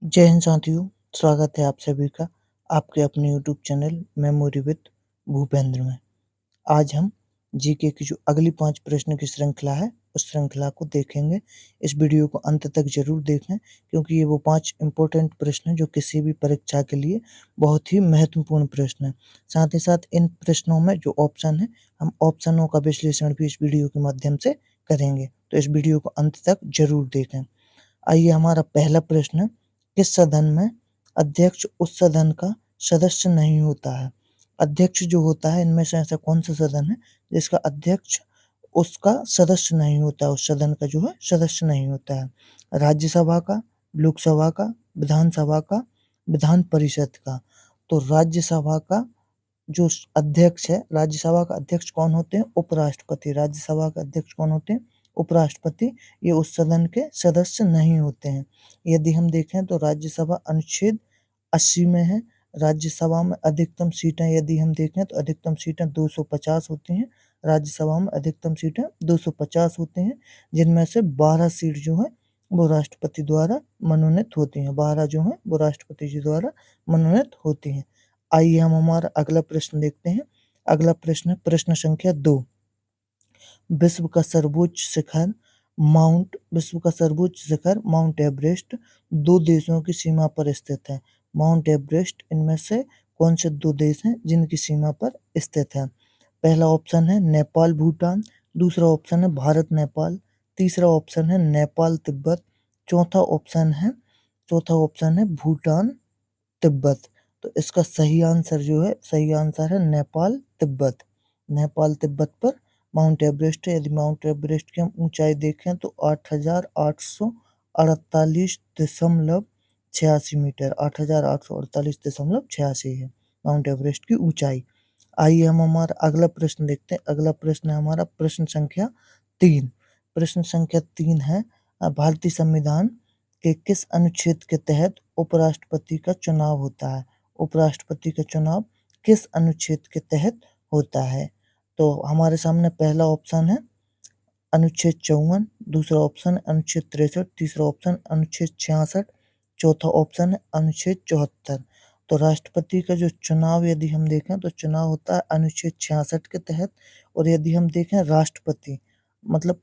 जय हिंद साथियों, स्वागत है आप सभी का आपके अपने YouTube channel memory with Bhupendra में। आज हम जीके की जो अगली 5 प्रश्न की श्रृंखला है, उस श्रृंखला को देखेंगे। इस वीडियो को अंत तक जरूर देखें क्योंकि ये वो 5 इम्पोर्टेंट प्रश्न हैं जो किसी भी परीक्षा के लिए बहुत ही महत्वपूर्ण प्रश्न हैं। साथ ही साथ इन प्रश्नों में जो ऑप्शन है, हम ऑप्शनों का विश्लेषण भी इस वीडियो के माध्यम से करेंगे, तो इस वीडियो को अंत तक जरूर देखें। आइए, हमारा पहला प्रश्न, किस सदन में अध्यक्ष उस सदन का सदस्य नहीं होता है? अध्यक्ष जो होता है, इनमें से ऐसा कौन सा सदन है जिसका अध्यक्ष उसका सदस्य नहीं होता, उस सदन का जो है सदस्य नहीं होता है? राज्यसभा का, लोकसभा का, विधानसभा का, विधान परिषद का। तो राज्यसभा का जो अध्यक्ष है, राज्यसभा का अध्यक्ष कौन होते हैं? उपराष्ट्रपति। राज्यसभा के अध्यक्ष कौन होते हैं? उपराष्ट्रपति। ये उस सदन के सदस्य नहीं होते हैं। यदि हम देखें तो राज्यसभा अनुच्छेद 80 में है। राज्यसभा में अधिकतम सीटें यदि हम देखें तो अधिकतम सीटें 250 होती हैं। राज्यसभा में अधिकतम सीटें 250 होती हैं, जिनमें से 12 सीट जो है वो राष्ट्रपति द्वारा मनोनीत होती हैं। 12 जो है वो राष्ट्रपति जी द्वारा मनोनीत होती हैं। आइए, हम हमारा अगला प्रश्न देखते हैं। अगला प्रश्न, प्रश्न संख्या 2। विश्व का सर्वोच्च शिखर माउंट एवरेस्ट दो देशों की सीमा पर स्थित है। माउंट एवरेस्ट इनमें से कौन से दो देश हैं जिनकी सीमा पर स्थित है? पहला ऑप्शन है नेपाल भूटान, दूसरा ऑप्शन है भारत नेपाल, तीसरा ऑप्शन है नेपाल तिब्बत, चौथा ऑप्शन है भूटान तिब्बत। तो इसका सही आंसर है नेपाल तिब्बत। नेपाल तिब्बत पर माउंट एवरेस्ट है। यदि माउंट एवरेस्ट की हम ऊंचाई देखें तो 8,848.86 मीटर, 8,848.86 है माउंट एवरेस्ट की ऊंचाई। आइए, हम हमारा अगला प्रश्न देखते हैं। अगला प्रश्न है हमारा प्रश्न संख्या 3। प्रश्न संख्या 3 है, भारतीय संविधान के किस अनुच्छेद के तहत उपराष्ट्रपति का चुनाव होता है? उपराष्ट्रपति का चुनाव किस अनुच्छेद के तहत होता है? तो हमारे सामने पहला ऑप्शन है अनुच्छेद 54, दूसरा ऑप्शन अनुच्छेद 63, तीसरा ऑप्शन अनुच्छेद 66, चौथा ऑप्शन है अनुच्छेद 74। तो राष्ट्रपति का जो चुनाव यदि हम देखें तो चुनाव होता है अनुच्छेद 66 के तहत। और यदि हम देखें राष्ट्रपति, मतलब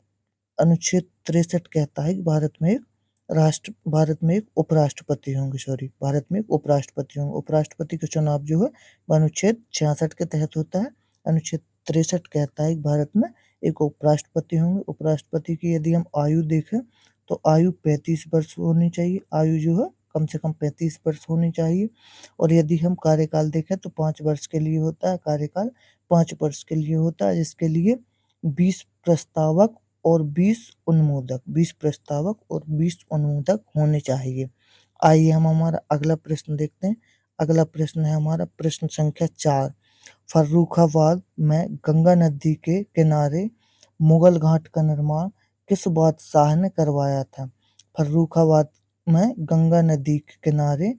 अनुच्छेद 63 कहता है कि भारत में एक उपराष्ट्रपति होंगे, उपराष्ट्रपति का चुनाव जो है वो अनुच्छेद 66 के तहत होता है। अनुच्छेद 63 कहता है कि भारत में एक उपराष्ट्रपति होंगे। उपराष्ट्रपति की यदि हम आयु देखें तो आयु 35 वर्ष होनी चाहिए। आयु जो है कम से कम 35 वर्ष होनी चाहिए। और यदि हम कार्यकाल देखें तो 5 वर्ष के लिए होता है। कार्यकाल 5 वर्ष के लिए होता है, जिसके लिए 20 प्रस्तावक और 20 अनुमोदक होने चाहिए। आइए, हम हमारा अगला प्रश्न देखते हैं। अगला प्रश्न है हमारा प्रश्न संख्या 4। फर्रुखाबाद में गंगा नदी के किनारे मुगल घाट का निर्माण किस बादशाह ने करवाया था? फर्रुखाबाद में गंगा नदी के किनारे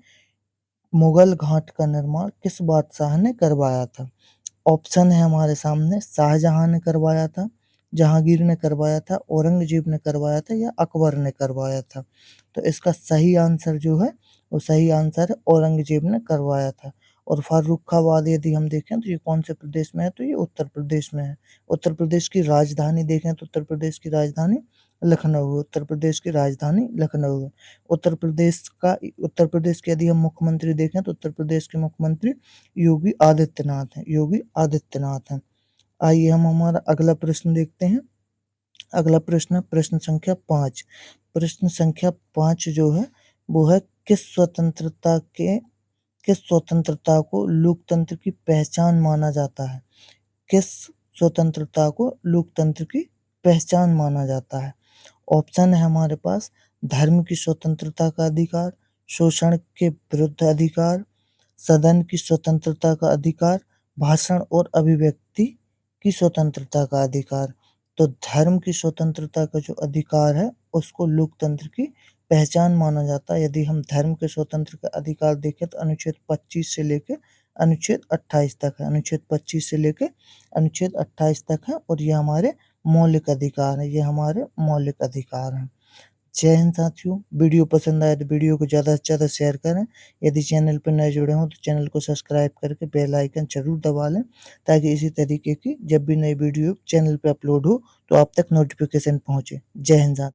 मुगल घाट का निर्माण किस बादशाह ने करवाया था? ऑप्शन है हमारे सामने, शाहजहां ने करवाया था, जहांगीर ने करवाया था, औरंगजेब ने करवाया था या अकबर ने करवाया था? तो इसका सही आंसर जो है वो सही आंसर है औरंगजेब ने करवाया था। और फर्रुखाबाद यदि हम देखें तो ये कौन से प्रदेश में है? तो ये उत्तर प्रदेश में है। उत्तर प्रदेश की राजधानी देखें तो उत्तर प्रदेश की राजधानी लखनऊ है। उत्तर प्रदेश की राजधानी लखनऊ है। उत्तर प्रदेश के यदि हम मुख्यमंत्री देखें तो उत्तर प्रदेश के मुख्यमंत्री योगी आदित्यनाथ हैं। आइए, हम हमारा अगला प्रश्न देखते हैं। अगला प्रश्न, प्रश्न संख्या 5। प्रश्न संख्या 5 जो है वो है, किस स्वतंत्रता को लोकतंत्र की पहचान माना जाता है? किस स्वतंत्रता को लोकतंत्र की पहचान माना जाता है? ऑप्शन है हमारे पास, धर्म की स्वतंत्रता का अधिकार, शोषण के विरुद्ध अधिकार, सदन की स्वतंत्रता का अधिकार, भाषण और अभिव्यक्ति की स्वतंत्रता का अधिकार। तो धर्म की स्वतंत्रता का जो अधिकार है उसको लोकतंत्र की पहचान माना जाता है। यदि हम धर्म के स्वतंत्र का अधिकार देखें तो अनुच्छेद 25 से लेकर अनुच्छेद 28 तक है। अनुच्छेद 25 से लेकर अनुच्छेद 28 तक है और ये हमारे मौलिक अधिकार हैं। जय हिंद साथियों, वीडियो पसंद आए तो वीडियो को ज़्यादा से ज़्यादा शेयर करें। यदि चैनल पर नए जुड़े हों तो चैनल को सब्सक्राइब करके बेल आइकन ज़रूर दबा लें, ताकि इसी तरीके की जब भी नई वीडियो चैनल पे अपलोड हो तो आप तक नोटिफिकेशन पहुँचे। जय हिंद साथियों।